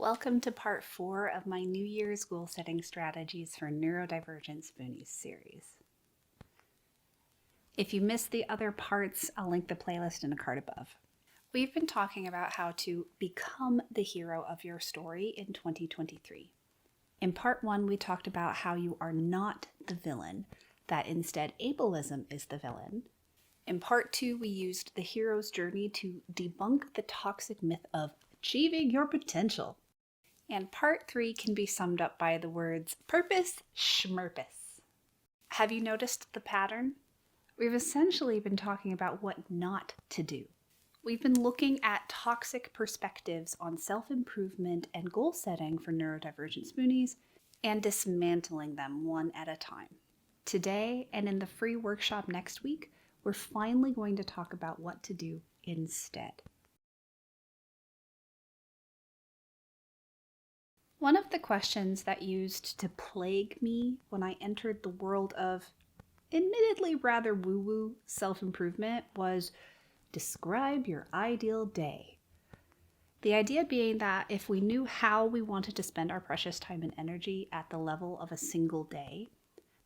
Welcome to part 4 of my New Year's goal setting strategies for Neurodivergent Spoonies series. If you missed the other parts, I'll link the playlist in a card above. We've been talking about how to become the hero of your story in 2023. In part 1, we talked about how you are not the villain, that instead ableism is the villain. In part 2, we used the hero's journey to debunk the toxic myth of achieving your potential. And part 3 can be summed up by the words purpose, schmurpus. Have you noticed the pattern? We've essentially been talking about what not to do. We've been looking at toxic perspectives on self-improvement and goal setting for neurodivergent spoonies and dismantling them one at a time. Today, and in the free workshop next week, we're finally going to talk about what to do instead. One of the questions that used to plague me when I entered the world of admittedly rather woo-woo self-improvement was, describe your ideal day. The idea being that if we knew how we wanted to spend our precious time and energy at the level of a single day,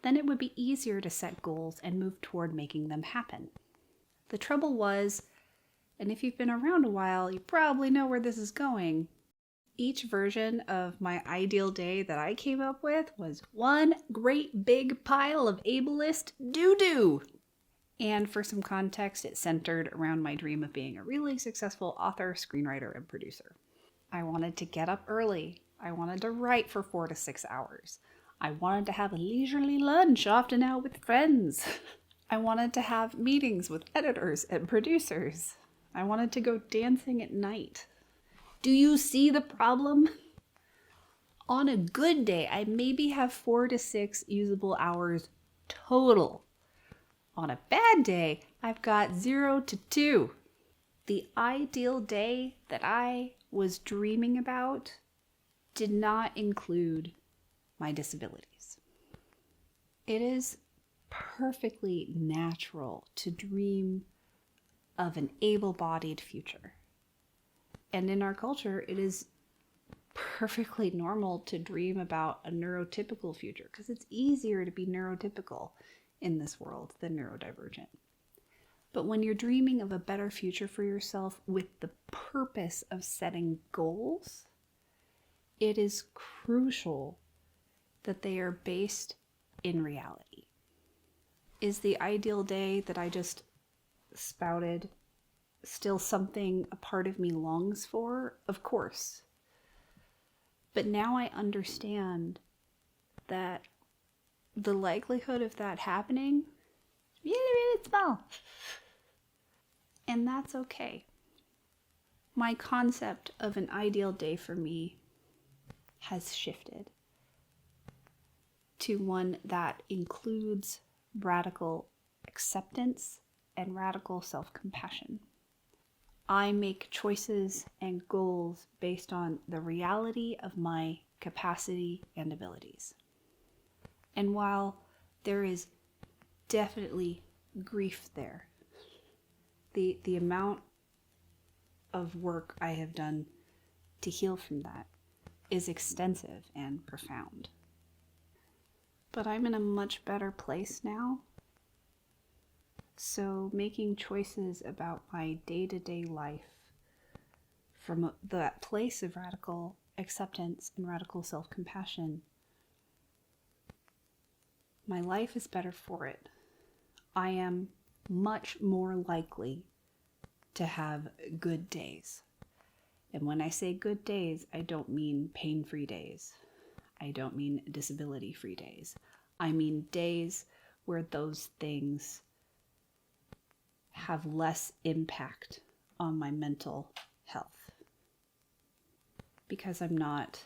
then it would be easier to set goals and move toward making them happen. The trouble was, and if you've been around a while, you probably know where this is going, each version of my ideal day that I came up with was one great big pile of ableist doo-doo. And for some context, it centered around my dream of being a really successful author, screenwriter, and producer. I wanted to get up early. I wanted to write for 4 to 6 hours. I wanted to have a leisurely lunch, often out with friends. I wanted to have meetings with editors and producers. I wanted to go dancing at night. Do you see the problem? On a good day, I maybe have 4 to 6 usable hours total. On a bad day, I've got 0 to 2. The ideal day that I was dreaming about did not include my disabilities. It is perfectly natural to dream of an able-bodied future. And in our culture, it is perfectly normal to dream about a neurotypical future because it's easier to be neurotypical in this world than neurodivergent. But when you're dreaming of a better future for yourself with the purpose of setting goals, it is crucial that they are based in reality. Is the ideal day that I just spouted still something a part of me longs for? Of course. But now I understand that the likelihood of that happening is really, really small. And that's okay. My concept of an ideal day for me has shifted to one that includes radical acceptance and radical self-compassion. I make choices and goals based on the reality of my capacity and abilities. And while there is definitely grief there, the amount of work I have done to heal from that is extensive and profound. But I'm in a much better place now. So making choices about my day-to-day life from that place of radical acceptance and radical self-compassion, my life is better for it. I am much more likely to have good days. And when I say good days, I don't mean pain-free days. I don't mean disability-free days. I mean days where those things have less impact on my mental health. Because I'm not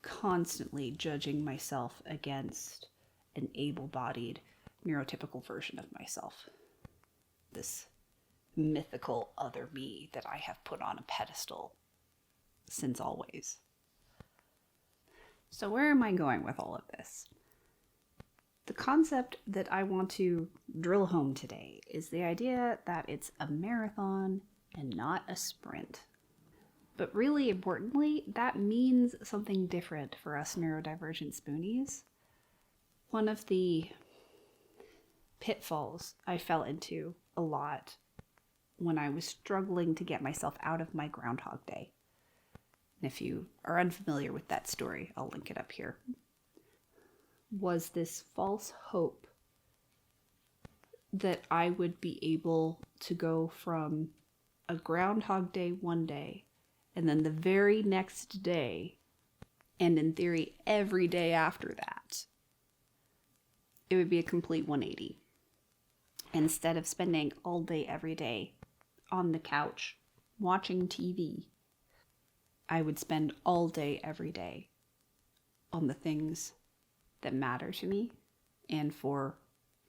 constantly judging myself against an able-bodied, neurotypical version of myself. This mythical other me that I have put on a pedestal since always. So where am I going with all of this? The concept that I want to drill home today is the idea that it's a marathon and not a sprint. But really importantly, that means something different for us neurodivergent spoonies. One of the pitfalls I fell into a lot when I was struggling to get myself out of my Groundhog Day. And if you are unfamiliar with that story, I'll link it up here. Was this false hope that I would be able to go from a Groundhog Day one day, and then the very next day, and in theory every day after that, it would be a complete 180. Instead of spending all day every day on the couch watching TV, I would spend all day every day on the things that matter to me and for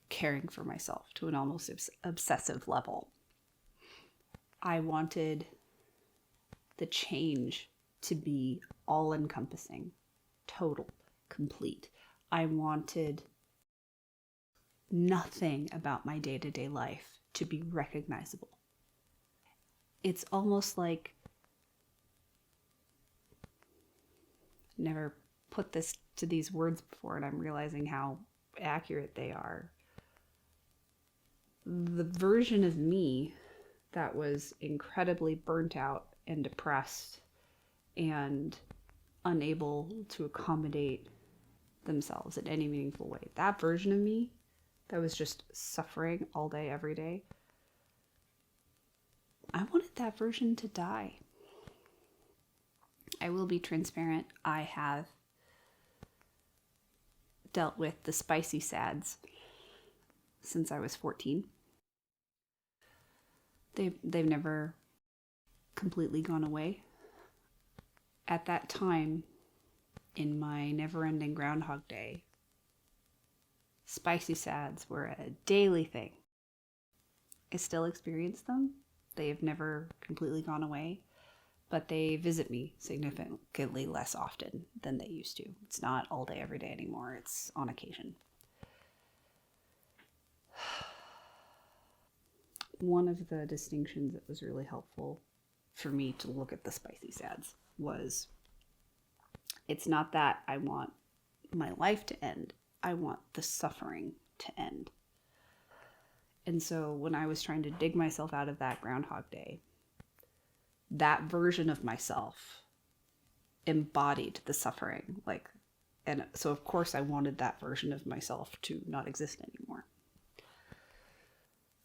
caring for myself to an almost obsessive level. I wanted the change to be all-encompassing, total, complete. I wanted nothing about my day-to-day life to be recognizable. It's almost like, never put this to these words before, and I'm realizing how accurate they are. The version of me that was incredibly burnt out and depressed and unable to accommodate themselves in any meaningful way, that version of me that was just suffering all day, every day, I wanted that version to die. I will be transparent. I have dealt with the spicy sads since I was 14. They've never completely gone away. At that time, in my never-ending Groundhog Day, spicy sads were a daily thing. I still experience them. They have never completely gone away, but they visit me significantly less often than they used to. It's not all day, every day anymore. It's on occasion. One of the distinctions that was really helpful for me to look at the spicy sads was, it's not that I want my life to end. I want the suffering to end. And so when I was trying to dig myself out of that Groundhog Day, that version of myself embodied the suffering. And so of course I wanted that version of myself to not exist anymore.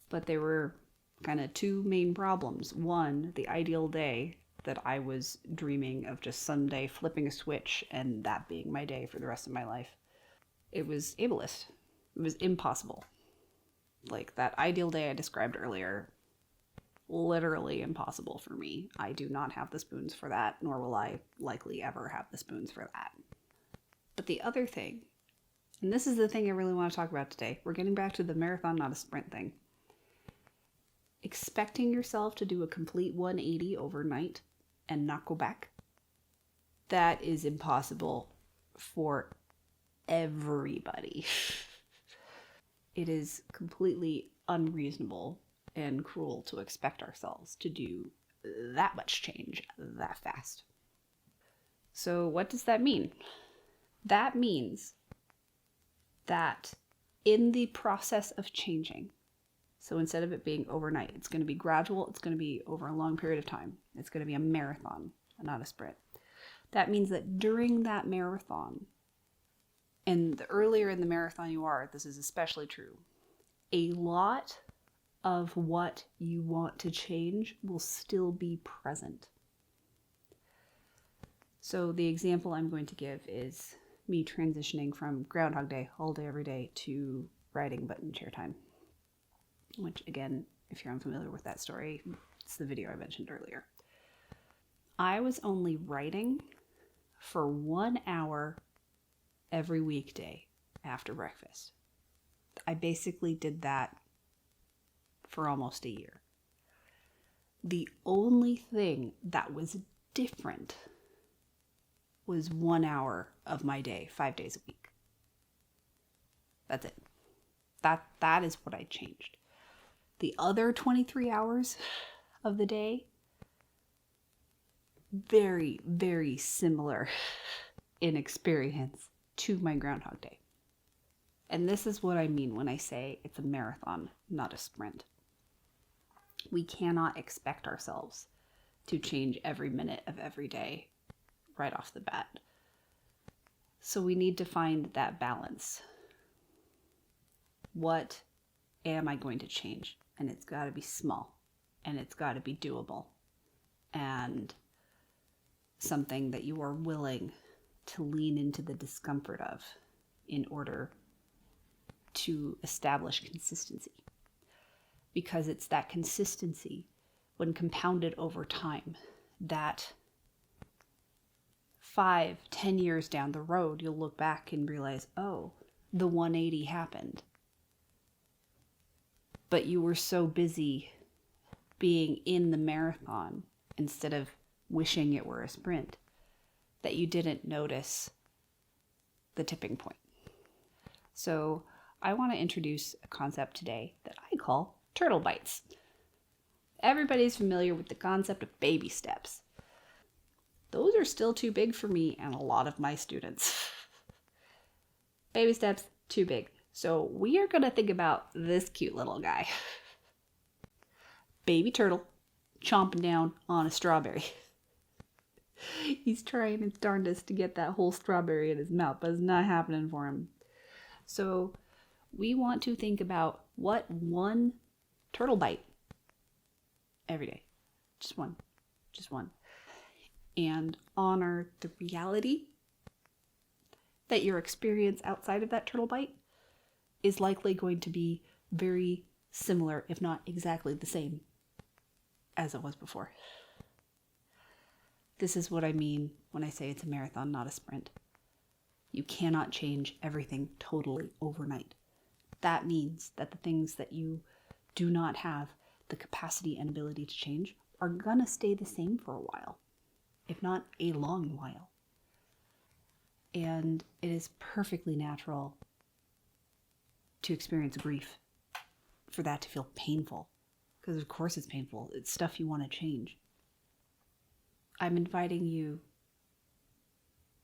But there were kind of two main problems. One, the ideal day that I was dreaming of just someday flipping a switch and that being my day for the rest of my life. It was ableist. It was impossible. Like that ideal day I described earlier, literally impossible for me. I do not have the spoons for that, nor will I likely ever have the spoons for that. But the other thing, and this is the thing I really want to talk about today, we're getting back to the marathon, not a sprint thing. Expecting yourself to do a complete 180 overnight and not go back, that is impossible for everybody. It is completely unreasonable and cruel to expect ourselves to do that much change that fast. So what does that mean? That means that in the process of changing, so instead of it being overnight, it's going to be gradual, it's going to be over a long period of time. It's going to be a marathon, not a sprint. That means that during that marathon, and the earlier in the marathon you are, this is especially true, a lot of what you want to change will still be present. So the example I'm going to give is me transitioning from Groundhog Day, all day, every day, to writing button chair time. Which, again, if you're unfamiliar with that story, it's the video I mentioned earlier. I was only writing for 1 hour every weekday after breakfast. I basically did that for almost a year. The only thing that was different was 1 hour of my day, 5 days a week. That's it. That is what I changed. The other 23 hours of the day very, very similar in experience to my Groundhog Day. And this is what I mean when I say it's a marathon, not a sprint. We cannot expect ourselves to change every minute of every day right off the bat. So we need to find that balance. What am I going to change? And it's got to be small, and it's got to be doable, and something that you are willing to lean into the discomfort of in order to establish consistency. Because it's that consistency, when compounded over time, that 5-10 years down the road, you'll look back and realize, oh, the 180 happened. But you were so busy being in the marathon instead of wishing it were a sprint that you didn't notice the tipping point. So I want to introduce a concept today that I call turtle bites. Everybody's familiar with the concept of baby steps. Those are still too big for me and a lot of my students. Baby steps, too big. So we are going to think about this cute little guy. Baby turtle chomping down on a strawberry. He's trying his darndest to get that whole strawberry in his mouth, but it's not happening for him. So we want to think about what one turtle bite every day. Just one. And honor the reality that your experience outside of that turtle bite is likely going to be very similar, if not exactly the same as it was before. This is what I mean when I say it's a marathon, not a sprint. You cannot change everything totally overnight. That means that the things that you do not have the capacity and ability to change are gonna stay the same for a while, if not a long while. And it is perfectly natural to experience grief, for that to feel painful, because of course it's painful. It's stuff you want to change. I'm inviting you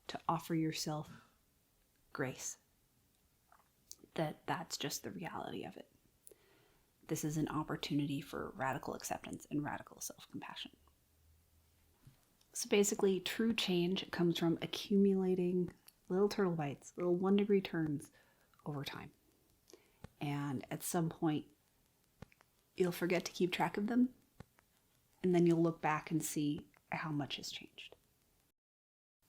to offer yourself grace, that's just the reality of it. This is an opportunity for radical acceptance and radical self-compassion. So basically, true change comes from accumulating little turtle bites, little 1-degree turns over time. And at some point, you'll forget to keep track of them, and then you'll look back and see how much has changed.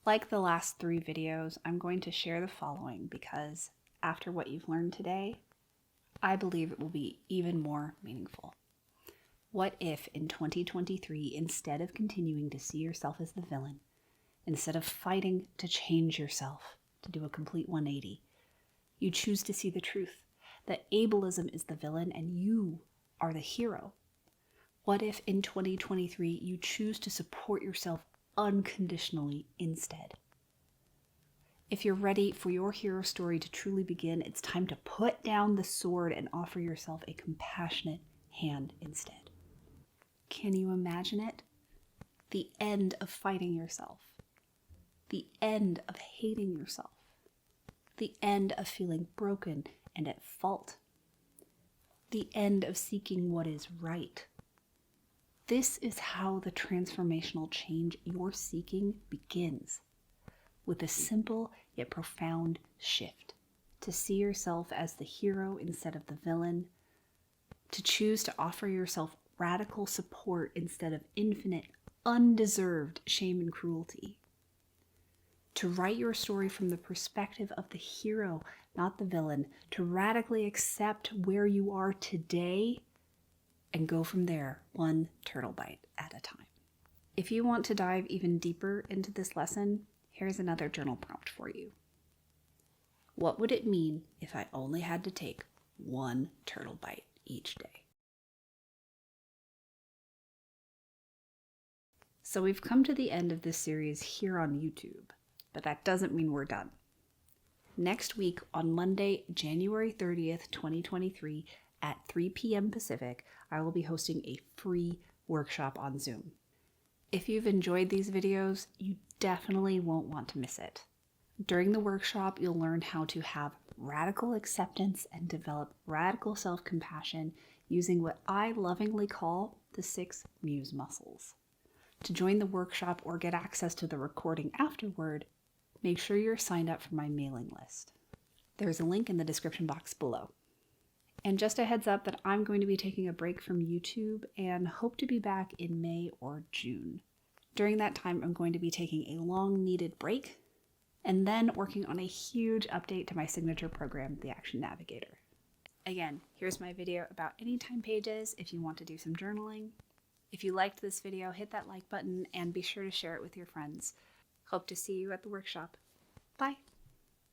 Like the last 3 videos, I'm going to share the following because after what you've learned today, I believe it will be even more meaningful. What if in 2023, instead of continuing to see yourself as the villain, instead of fighting to change yourself, to do a complete 180, you choose to see the truth, that ableism is the villain and you are the hero? What if in 2023 you choose to support yourself unconditionally instead? If you're ready for your hero story to truly begin, it's time to put down the sword and offer yourself a compassionate hand instead. Can you imagine it? The end of fighting yourself. The end of hating yourself. The end of feeling broken and at fault. The end of seeking what is right. This is how the transformational change you're seeking begins, with a simple yet profound shift. To see yourself as the hero instead of the villain. To choose to offer yourself radical support instead of infinite, undeserved shame and cruelty. To write your story from the perspective of the hero, not the villain. To radically accept where you are today and go from there, one turtle bite at a time. If you want to dive even deeper into this lesson, here's another journal prompt for you. What would it mean if I only had to take one turtle bite each day? So we've come to the end of this series here on YouTube, but that doesn't mean we're done. Next week on Monday, January 30th, 2023 at 3 p.m. Pacific, I will be hosting a free workshop on Zoom. If you've enjoyed these videos, you definitely won't want to miss it. During the workshop, you'll learn how to have radical acceptance and develop radical self-compassion using what I lovingly call the 6 muse muscles. To join the workshop or get access to the recording afterward, make sure you're signed up for my mailing list. There's a link in the description box below. And just a heads up that I'm going to be taking a break from YouTube and hope to be back in May or June. During that time, I'm going to be taking a long-needed break and then working on a huge update to my signature program, the Action Navigator. Again, here's my video about anytime pages if you want to do some journaling. If you liked this video, hit that like button and be sure to share it with your friends. Hope to see you at the workshop. Bye!